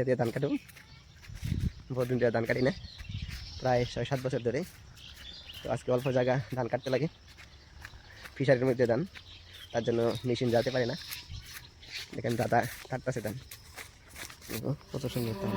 এটা দিয়ে ধান কাটব। বহুদিন ধরে ধান কাটি না, প্রায় 6-7 বছর ধরে। তো আজকে অল্প জায়গা ধান কাটতে লাগে, ফিশারির মধ্যে ধান, তার জন্য মেশিন যেতে পারে না। দেখেন দাদা কাটতেছে ধান, কত সুন্দর ধান।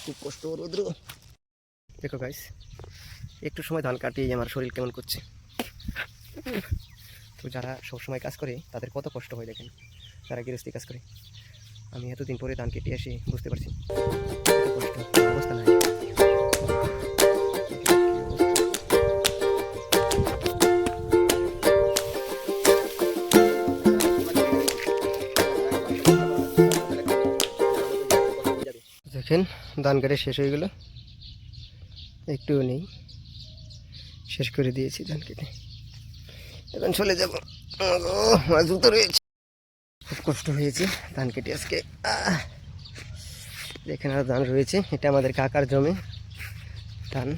খুব কষ্ট রৌদ্র। দেখো গাইস, একটু সময় ধান কাটিয়ে আমার শরীর কেমন করছে। তো যারা সবসময় কাজ করে তাদের কত কষ্ট হয় দেখেন, যারা গৃহস্থী কাজ করে। আমি এতদিন পরে ধান কেটে এসে বুঝতে পারছি কত কষ্ট, অবস্থা নাই। দেখেন ধান কেটে শেষ হয়ে গেল, একটুও নেই, শেষ করে দিয়েছি ধান কেটে। এখন চলে যাব, জুতো রয়েছে। খুব কষ্ট হয়েছে ধান কেটে আজকে। দেখেন আর ধান রয়েছে, এটা আমাদের কাকার জমি ধান।